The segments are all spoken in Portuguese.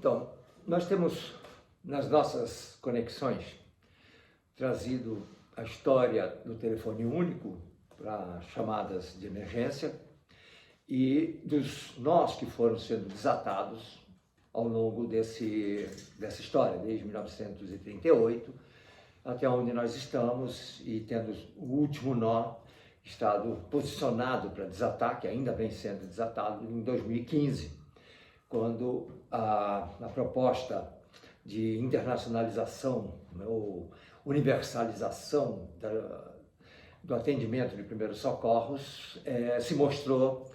Então, nós temos nas nossas conexões trazido a história do telefone único para chamadas de emergência e dos nós que foram sendo desatados ao longo dessa história, desde 1938 até onde nós estamos e tendo o último nó estado posicionado para desatar, que ainda vem sendo desatado em 2015, quando a proposta de internacionalização ou universalização do atendimento de primeiros socorros se mostrou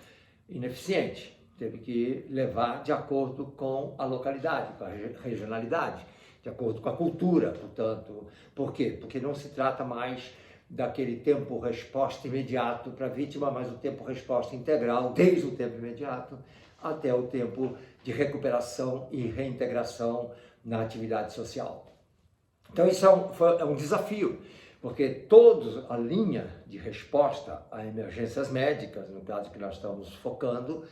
ineficiente. Teve que levar de acordo com a localidade, com a regionalidade, de acordo com a cultura, portanto. Por quê? Porque não se trata mais daquele tempo-resposta imediato para a vítima, mas o tempo-resposta integral, desde o tempo imediato até o tempo de recuperação e reintegração na atividade social. Então isso é um desafio, porque toda a linha de resposta a emergências médicas, no caso que nós estamos focando,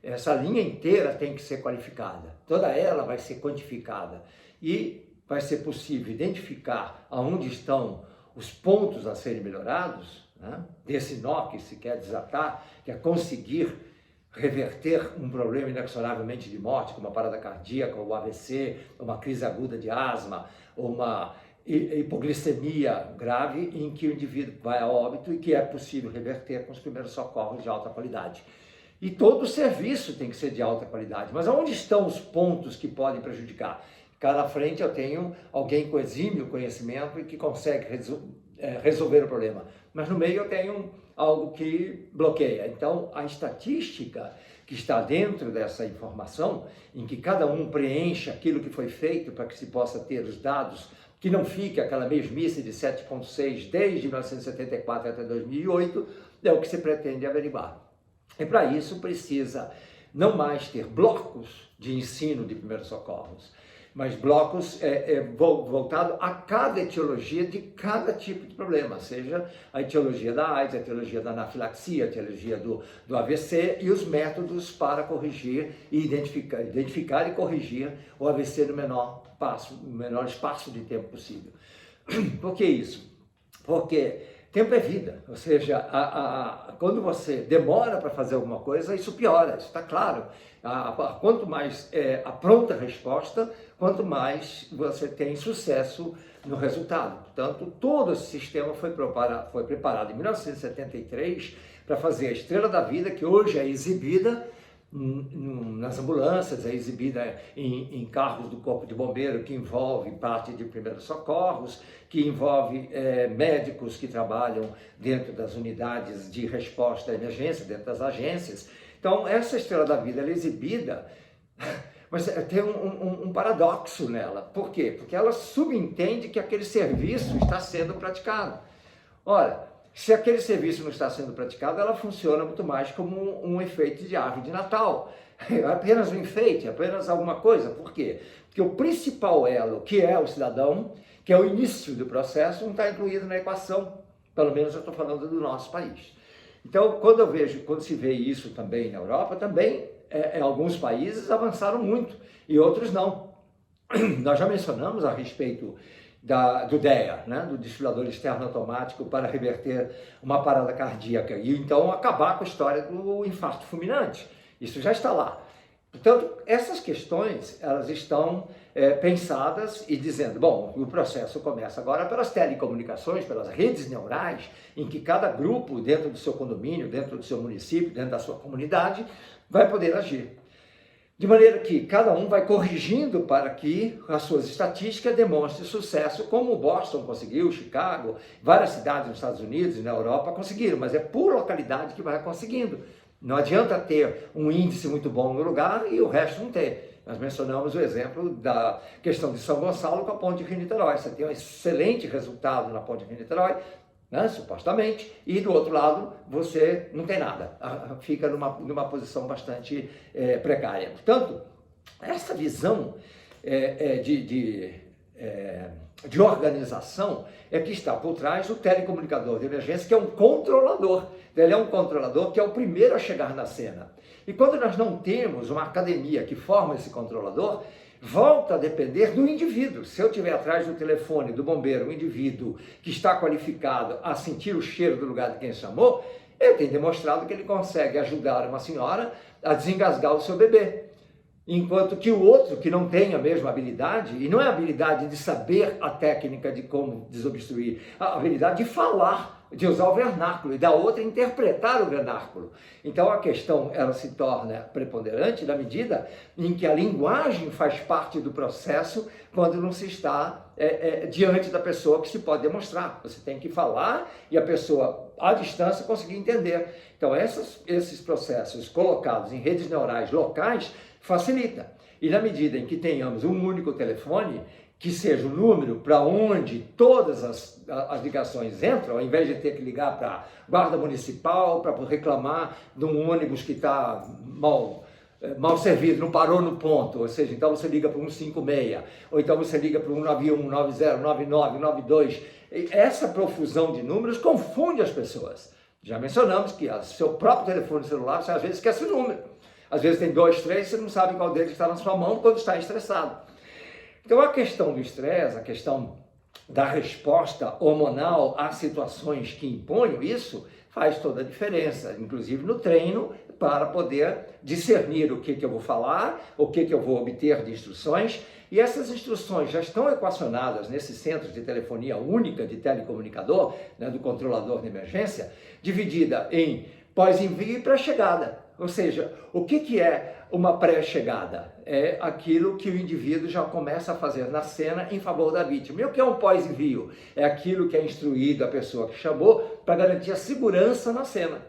essa linha inteira tem que ser qualificada, toda ela vai ser quantificada e vai ser possível identificar aonde estão os pontos a serem melhorados, né, desse nó que se quer desatar, que é conseguir reverter um problema inexoravelmente de morte, como uma parada cardíaca, ou AVC, uma crise aguda de asma, ou uma hipoglicemia grave, em que o indivíduo vai a óbito e que é possível reverter com os primeiros socorros de alta qualidade. E todo o serviço tem que ser de alta qualidade. Mas onde estão os pontos que podem prejudicar? Cada frente eu tenho alguém com exímio conhecimento e que consegue resolver o problema. Mas no meio eu tenho algo que bloqueia. Então, a estatística que está dentro dessa informação, em que cada um preenche aquilo que foi feito para que se possa ter os dados, que não fique aquela mesmice de 7,6 desde 1974 até 2008, é o que se pretende averiguar. E para isso precisa não mais ter blocos de ensino de primeiros socorros, mas blocos voltados a cada etiologia de cada tipo de problema, seja a etiologia da AIDS, a etiologia da anafilaxia, a etiologia do AVC e os métodos para corrigir e identificar e corrigir o AVC no menor espaço de tempo possível. Por que isso? Porque tempo é vida, ou seja, quando você demora para fazer alguma coisa, isso piora, isso está claro. Quanto mais a pronta resposta, quanto mais você tem sucesso no resultado. Portanto, todo esse sistema foi preparado em 1973 para fazer a Estrela da Vida, que hoje é exibida nas ambulâncias, é exibida em carros do Corpo de Bombeiro, que envolve parte de primeiros socorros, que envolve médicos que trabalham dentro das unidades de resposta à emergência, dentro das agências. Então, essa Estrela da Vida ela é exibida, mas tem um paradoxo nela. Por quê? Porque ela subentende que aquele serviço está sendo praticado. Ora, se aquele serviço não está sendo praticado, ela funciona muito mais como um efeito de árvore de Natal. É apenas um enfeite, apenas alguma coisa. Por quê? Porque o principal elo, que é o cidadão, que é o início do processo, não está incluído na equação. Pelo menos eu estou falando do nosso país. Então, quando se vê isso também na Europa, também alguns países avançaram muito e outros não. Nós já mencionamos a respeito do DEA, né, do desfibrilador externo automático para reverter uma parada cardíaca e então acabar com a história do infarto fulminante. Isso já está lá. Portanto, essas questões, elas estão pensadas e dizendo, bom, o processo começa agora pelas telecomunicações, pelas redes neurais, em que cada grupo dentro do seu condomínio, dentro do seu município, dentro da sua comunidade, vai poder agir. De maneira que cada um vai corrigindo para que as suas estatísticas demonstrem sucesso, como Boston conseguiu, Chicago, várias cidades nos Estados Unidos e na Europa conseguiram, mas é por localidade que vai conseguindo. Não adianta ter um índice muito bom no lugar e o resto não ter. Nós mencionamos o exemplo da questão de São Gonçalo com a Ponte Rio-Niterói. Você tem um excelente resultado na Ponte Rio-Niterói, né, supostamente, e do outro lado você não tem nada, fica numa posição bastante precária. Portanto, essa visão de organização é que está por trás do telecomunicador de emergência, que é um controlador. Ele é um controlador que é o primeiro a chegar na cena. E quando nós não temos uma academia que forma esse controlador, volta a depender do indivíduo. Se eu tiver atrás do telefone do bombeiro um indivíduo que está qualificado a sentir o cheiro do lugar de quem chamou, ele tem demonstrado que ele consegue ajudar uma senhora a desengasgar o seu bebê. Enquanto que o outro, que não tem a mesma habilidade, e não é a habilidade de saber a técnica de como desobstruir, a habilidade de falar, de usar o vernáculo, e da outra interpretar o vernáculo. Então a questão ela se torna preponderante na medida em que a linguagem faz parte do processo quando não se está diante da pessoa que se pode demonstrar. Você tem que falar e a pessoa à distância conseguir entender. Então esses processos colocados em redes neurais locais facilita. E na medida em que tenhamos um único telefone, que seja o número para onde todas as ligações entram, ao invés de ter que ligar para a guarda municipal, para reclamar de um ônibus que está mal servido, não parou no ponto, ou seja, então você liga para um 156, ou então você liga para um 91, 90, 99, 92. Essa profusão de números confunde as pessoas. Já mencionamos que o seu próprio telefone celular, você às vezes esquece o número. Às vezes tem 2, 3, você não sabe qual deles está na sua mão quando está estressado. Então a questão do estresse, a questão da resposta hormonal a situações que imponham isso, faz toda a diferença, inclusive no treino, para poder discernir o que eu vou falar, o que eu vou obter de instruções. E essas instruções já estão equacionadas nesses centros de telefonia única de telecomunicador, né, do controlador de emergência, dividida em pós-envio e pré-chegada. Ou seja, o que é uma pré-chegada? É aquilo que o indivíduo já começa a fazer na cena em favor da vítima. E o que é um pós-envio? É aquilo que é instruído a pessoa que chamou para garantir a segurança na cena.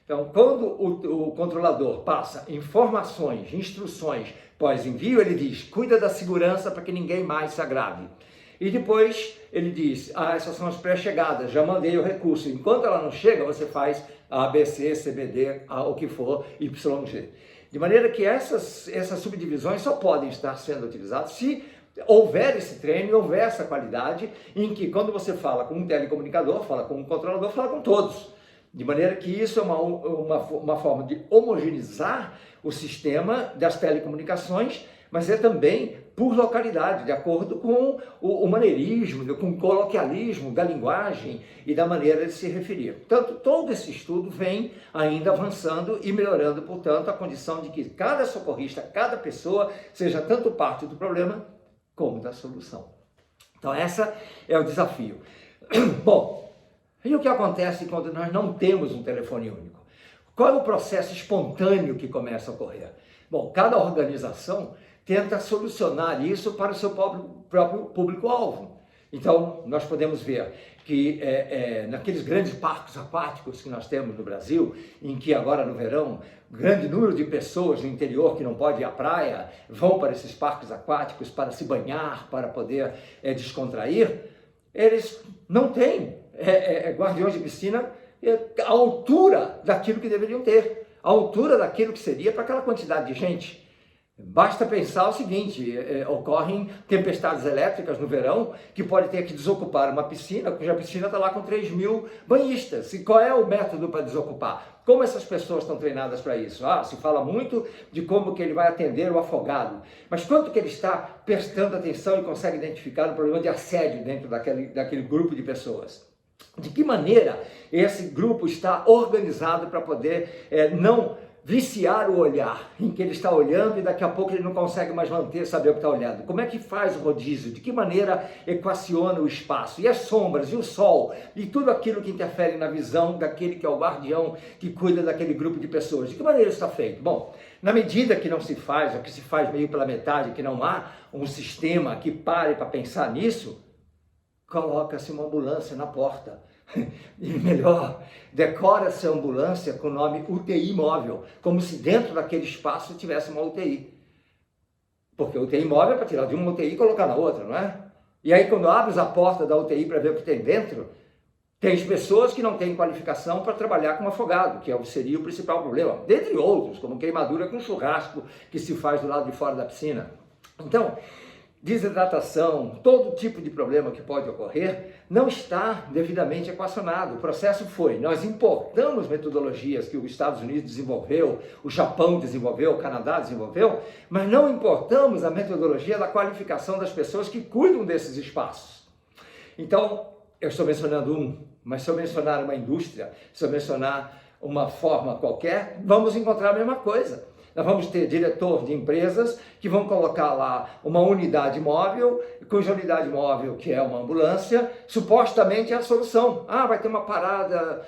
Então, quando o controlador passa informações, instruções pós-envio, ele diz, cuida da segurança para que ninguém mais se agrave. E depois ele diz, essas são as pré-chegadas, já mandei o recurso. Enquanto ela não chega, você faz A, B, C, C, B, D, o que for, Y, G. De maneira que essas subdivisões só podem estar sendo utilizadas se houver esse treino, houver essa qualidade, em que quando você fala com um telecomunicador, fala com um controlador, fala com todos. De maneira que isso é uma forma de homogeneizar o sistema das telecomunicações, mas é também por localidade, de acordo com o maneirismo, com o coloquialismo da linguagem e da maneira de se referir. Portanto, todo esse estudo vem ainda avançando e melhorando, portanto, a condição de que cada socorrista, cada pessoa, seja tanto parte do problema como da solução. Então, esse é o desafio. Bom, e o que acontece quando nós não temos um telefone único? Qual é o processo espontâneo que começa a ocorrer? Bom, cada organização tenta solucionar isso para o seu próprio público-alvo. Então, nós podemos ver que naqueles grandes parques aquáticos que nós temos no Brasil, em que agora no verão, grande número de pessoas no interior que não pode ir à praia, vão para esses parques aquáticos para se banhar, para poder descontrair, eles não têm guardiões de piscina à altura daquilo que deveriam ter, à altura daquilo que seria para aquela quantidade de gente. Basta pensar o seguinte, ocorrem tempestades elétricas no verão que pode ter que desocupar uma piscina, cuja piscina está lá com 3.000 banhistas. E qual é o método para desocupar? Como essas pessoas estão treinadas para isso? Se fala muito de como que ele vai atender o afogado, mas quanto que ele está prestando atenção e consegue identificar o problema de assédio dentro daquele grupo de pessoas? De que maneira esse grupo está organizado para poder não viciar o olhar, em que ele está olhando e daqui a pouco ele não consegue mais saber o que está olhando. Como é que faz o rodízio? De que maneira equaciona o espaço? E as sombras, e o sol, e tudo aquilo que interfere na visão daquele que é o guardião que cuida daquele grupo de pessoas. De que maneira isso está feito? Bom, na medida que não se faz, ou que se faz meio pela metade, que não há um sistema que pare para pensar nisso, coloca-se uma ambulância na porta. E melhor, decora-se a ambulância com o nome UTI móvel, como se dentro daquele espaço tivesse uma UTI. Porque a UTI móvel é para tirar de uma UTI e colocar na outra, não é? E aí quando abres a porta da UTI para ver o que tem dentro, tem pessoas que não têm qualificação para trabalhar com afogado, que seria o principal problema, dentre outros, como queimadura com churrasco que se faz do lado de fora da piscina. Então, desidratação, todo tipo de problema que pode ocorrer, não está devidamente equacionado. O processo foi, nós importamos metodologias que os Estados Unidos desenvolveu, o Japão desenvolveu, o Canadá desenvolveu, mas não importamos a metodologia da qualificação das pessoas que cuidam desses espaços. Então, eu estou mencionando um, mas se eu mencionar uma indústria, se eu mencionar uma forma qualquer, vamos encontrar a mesma coisa. Nós vamos ter diretor de empresas que vão colocar lá uma unidade móvel, cuja unidade móvel, que é uma ambulância, supostamente é a solução. Ah, vai ter uma parada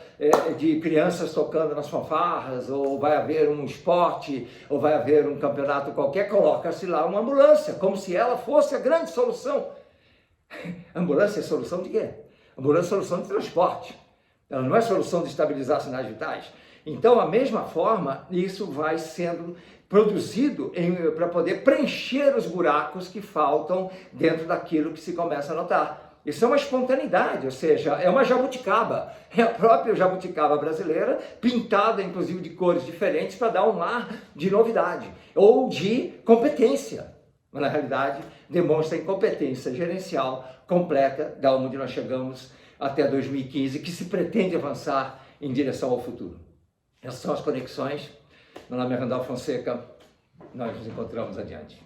de crianças tocando nas fanfarras, ou vai haver um esporte, ou vai haver um campeonato qualquer, coloca-se lá uma ambulância, como se ela fosse a grande solução. Ambulância é solução de quê? Ambulância é solução de transporte. Ela não é solução de estabilizar sinais vitais. Então, da mesma forma, isso vai sendo produzido para poder preencher os buracos que faltam dentro daquilo que se começa a notar. Isso é uma espontaneidade, ou seja, é uma jabuticaba. É a própria jabuticaba brasileira, pintada inclusive de cores diferentes para dar um ar de novidade ou de competência. Mas, na realidade, demonstra a incompetência gerencial completa da onde nós chegamos até 2015, que se pretende avançar em direção ao futuro. Essas são as conexões. Meu nome é Randolfo Fonseca. Nós nos encontramos adiante.